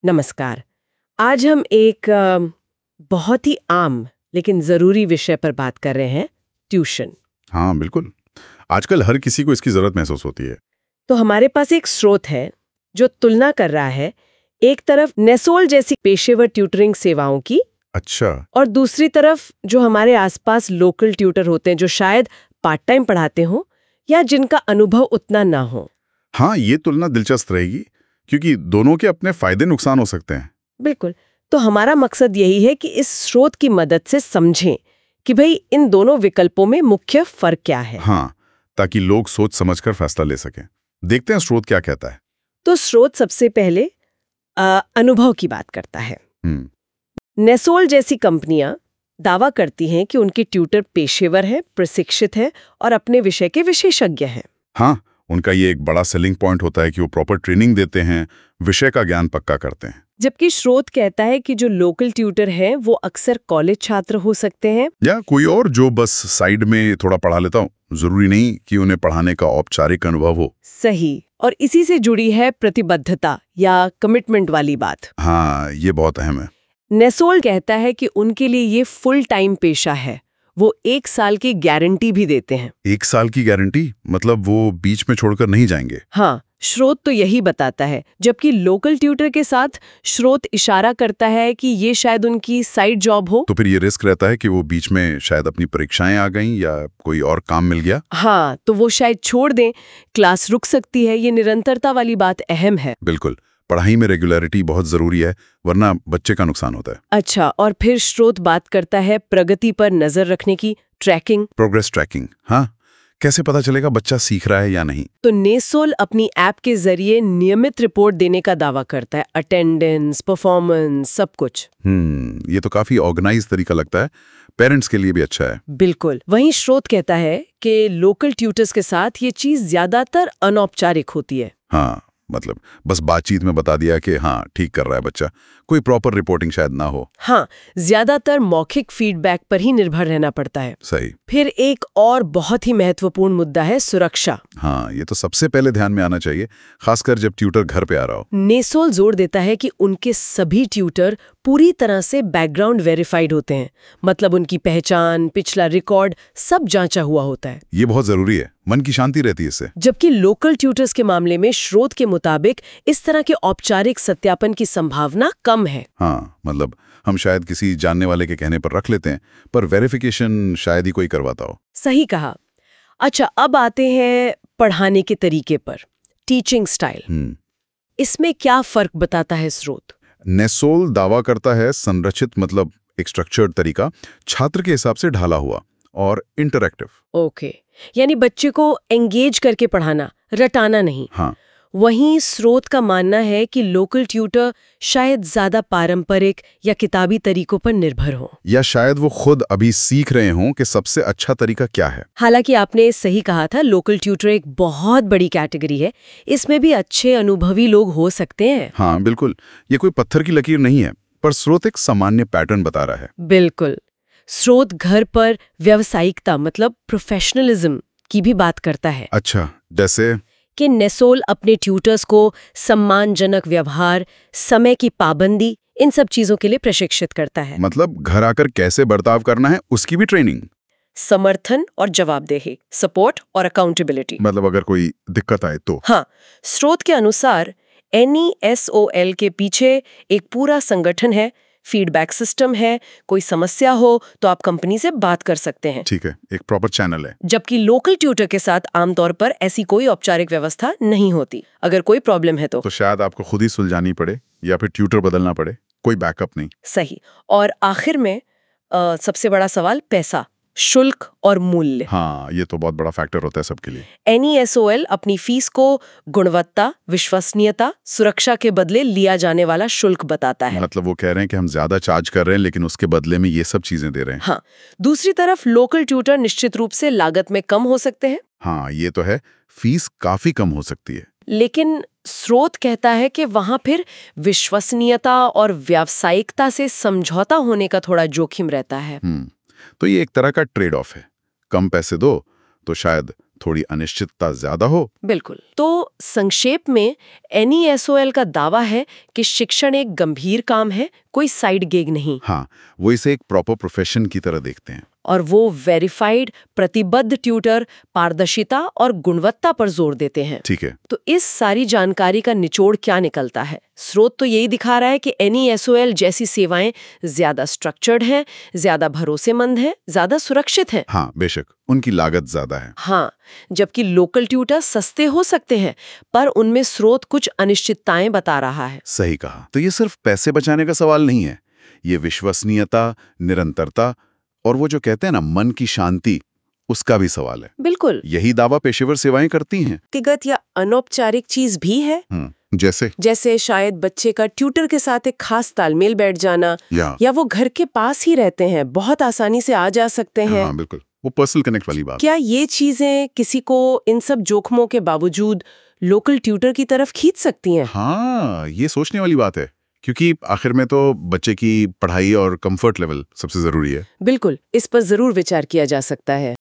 नमस्कार। आज हम एक बहुत ही आम लेकिन ज़रूरी विषय पर बात कर रहे हैं, ट्यूशन। हाँ बिल्कुल। आजकल हर किसी को इसकी जरूरत महसूस होती है। तो हमारे पास एक स्रोत है जो तुलना कर रहा है, एक तरफ नेसोल जैसी पेशेवर ट्यूटरिंग सेवाओं की, अच्छा। और दूसरी तरफ जो हमारे आसपास लोकल ट्यूटर होते हैं जो शायद पार्ट टाइम पढ़ाते हों या जिनका अनुभव उतना ना हो। हाँ, ये तुलना दिलचस्प रहेगी क्योंकि दोनों के अपने फायदे नुकसान हो सकते हैं। बिल्कुल। तो हमारा मकसद यही है कि इस स्रोत की मदद से समझें कि भाई इन दोनों विकल्पों में मुख्य फर्क क्या है। हाँ, ताकि लोग सोच समझकर फैसला ले सकें। देखते हैं स्रोत क्या कहता है। तो स्रोत सबसे पहले अनुभव की बात करता है। नेसोल जैसी कंपनियां दावा करती हैं कि उनके ट्यूटर पेशेवर हैं, प्रशिक्षित हैं और अपने विषय के विशेषज्ञ हैं। हाँ, उनका ये एक बड़ा सेलिंग पॉइंट होता है कि वो प्रॉपर ट्रेनिंग देते हैं, विषय का ज्ञान पक्का करते हैं। जबकि स्रोत कहता है कि जो लोकल ट्यूटर हैं वो अक्सर कॉलेज छात्र हो सकते हैं या कोई और जो बस साइड में थोड़ा पढ़ा लेता हूँ। जरूरी नहीं कि उन्हें पढ़ाने का औपचारिक अनुभव हो। सही। और इसी से जुड़ी है प्रतिबद्धता या कमिटमेंट वाली बात। हाँ, ये बहुत अहम है। नेसोल कहता है कि उनके लिए ये फुल टाइम पेशा है। वो 1 साल की गारंटी भी देते हैं। 1 साल की गारंटी? मतलब वो बीच में छोड़कर नहीं जाएंगे? हाँ, स्रोत तो यही बताता है। जबकि लोकल ट्यूटर के साथ स्रोत इशारा करता है कि ये शायद उनकी साइड जॉब हो। तो फिर ये रिस्क रहता है कि वो बीच में शायद अपनी परीक्षाएं आ गईं या कोई और काम मिल गया। हाँ, तो वो शायद छोड़ दें, क्लास रुक सकती है। ये निरंतरता वाली बात अहम है। बिल्कुल, पढ़ाई में रेगुलरिटी बहुत जरूरी है, वरना बच्चे का नुकसान होता है। अच्छा, और फिर स्रोत बात करता है प्रगति पर नजर रखने की, ट्रैकिंग। Progress tracking. हाँ, कैसे पता चलेगा बच्चा सीख रहा है या नहीं? तो नेसोल अपनी ऐप के जरिए नियमित रिपोर्ट देने का दावा करता है, अटेंडेंस, परफॉर्मेंस, सब कुछ। ये तो काफी ऑर्गेनाइज तरीका लगता है। पेरेंट्स के लिए भी अच्छा है। बिल्कुल। वहीं स्रोत कहता है कि लोकल ट्यूटर्स के साथ ये चीज ज्यादातर अनौपचारिक होती है। हाँ, मतलब बस बातचीत में बता दिया कि हाँ ठीक कर रहा है बच्चा, कोई प्रॉपर रिपोर्टिंग शायद ना हो। हाँ, ज्यादातर मौखिक फीडबैक पर ही निर्भर रहना पड़ता है। सही। फिर एक और बहुत ही महत्वपूर्ण मुद्दा है सुरक्षा। हाँ, ये तो सबसे पहले ध्यान में आना चाहिए, खासकर जब ट्यूटर घर पे आ रहा हो। नेसोल जोर देता है कि उनके सभी ट्यूटर पूरी तरह से बैकग्राउंड वेरीफाइड होते हैं। मतलब उनकी पहचान, पिछला रिकॉर्ड सब जांचा हुआ होता है। ये बहुत जरूरी है, मन की शांति रहती है इससे। जबकि लोकल ट्यूटर्स के मामले में स्रोत के मुताबिक इस तरह के औपचारिक सत्यापन की संभावना कम है। हाँ, मतलब हम शायद किसी जानने वाले के कहने पर रख लेते हैं, पर वेरिफिकेशन शायद ही कोई करवाता हो। सही कहा। अच्छा, अब आते हैं पढ़ाने के तरीके पर, टीचिंग स्टाइल। इसमें क्या फर्क बताता है स्रोत? नेसोल दावा करता है संरचित, मतलब एक स्ट्रक्चर्ड तरीका, छात्र के हिसाब से ढाला हुआ और इंटरैक्टिव। ओके, यानी बच्चे को एंगेज करके पढ़ाना, रटाना नहीं। हाँ। वहीं स्रोत का मानना है कि लोकल ट्यूटर शायद ज्यादा पारंपरिक या किताबी तरीकों पर निर्भर हो, या शायद वो खुद अभी सीख रहे हों कि सबसे अच्छा तरीका क्या है। हालांकि आपने सही कहा था, लोकल ट्यूटर एक बहुत बड़ी कैटेगरी है। इसमें भी अच्छे अनुभवी लोग हो सकते हैं। हाँ बिल्कुल, ये कोई पत्थर की लकीर नहीं है, पर स्रोत एक सामान्य पैटर्न बता रहा है। बिल्कुल। स्रोत घर पर व्यावसायिकता, मतलब प्रोफेशनलिज्म की भी बात करता है। अच्छा, जैसे कि नेसोल अपने ट्यूटर्स को सम्मानजनक व्यवहार, समय की पाबंदी, इन सब चीजों के लिए प्रशिक्षित करता है। मतलब घर आकर कैसे बर्ताव करना है उसकी भी ट्रेनिंग। समर्थन और जवाबदेही, सपोर्ट और अकाउंटेबिलिटी। मतलब अगर कोई दिक्कत आए तो। हाँ, स्रोत के अनुसार NESOL के पीछे एक पूरा संगठन है, फीडबैक सिस्टम है। कोई समस्या हो तो आप कंपनी से बात कर सकते हैं। ठीक है, एक प्रॉपर चैनल है। जबकि लोकल ट्यूटर के साथ आमतौर पर ऐसी कोई औपचारिक व्यवस्था नहीं होती। अगर कोई प्रॉब्लम है तो शायद आपको खुद ही सुलझानी पड़े या फिर ट्यूटर बदलना पड़े, कोई बैकअप नहीं। सही। और आखिर में सबसे बड़ा सवाल, पैसा, शुल्क और मूल्य। हाँ, ये तो बहुत बड़ा फैक्टर होता है सबके लिए। NESOL अपनी फीस को गुणवत्ता, विश्वसनीयता, सुरक्षा के बदले लिया जाने वाला शुल्क बताता है। मतलब वो कह रहे हैं कि हम ज्यादा चार्ज कर रहे हैं लेकिन उसके बदले में ये सब चीजें दे रहे हैं। हाँ, दूसरी तरफ लोकल ट्यूटर निश्चित रूप से लागत में कम हो सकते हैं। हाँ, ये तो है, फीस काफी कम हो सकती है। लेकिन स्रोत कहता है कि वहां फिर विश्वसनीयता और व्यावसायिकता से समझौता होने का थोड़ा जोखिम रहता है। तो ये एक तरह का ट्रेड ऑफ है। कम पैसे दो तो शायद थोड़ी अनिश्चितता ज्यादा हो। बिल्कुल। तो संक्षेप में NESOL का दावा है कि शिक्षण एक गंभीर काम है, कोई साइड गिग नहीं। हाँ, वो इसे एक प्रॉपर प्रोफेशन की तरह देखते हैं। और वो वेरीफाइड, प्रतिबद्ध ट्यूटर, पारदर्शिता और गुणवत्ता पर जोर देते हैं। ठीक है। तो इस सारी जानकारी का निचोड़ क्या निकलता है? स्रोत तो यही दिखा रहा है कि NESOL जैसी सेवाएं ज्यादा स्ट्रक्चर्ड हैं, ज्यादा भरोसेमंद हैं, ज्यादा सुरक्षित हैं। हाँ, बेशक उनकी लागत ज्यादा है। हाँ, जबकि लोकल ट्यूटर सस्ते हो सकते हैं, पर उनमें स्रोत कुछ अनिश्चितताएं बता रहा है। सही कहा। तो ये सिर्फ पैसे बचाने का सवाल नहीं है, ये विश्वसनीयता, निरंतरता और वो जो कहते हैं ना मन की शांति, उसका भी सवाल है। बिल्कुल। यही दावा पेशेवर सेवाएं करती हैं। व्यक्तिगत या अनौपचारिक चीज भी है। जैसे शायद बच्चे का ट्यूटर के साथ एक खास तालमेल बैठ जाना, या वो घर के पास ही रहते हैं, बहुत आसानी से आ जा सकते हैं। हाँ, बिल्कुल, वो पर्सनल कनेक्ट वाली बात। क्या ये चीजें किसी को इन सब जोखमों के बावजूद लोकल ट्यूटर की तरफ खींच सकती हैं? हाँ, ये सोचने वाली बात है, क्योंकि आखिर में तो बच्चे की पढ़ाई और कंफर्ट लेवल सबसे जरूरी है। बिल्कुल, इस पर जरूर विचार किया जा सकता है।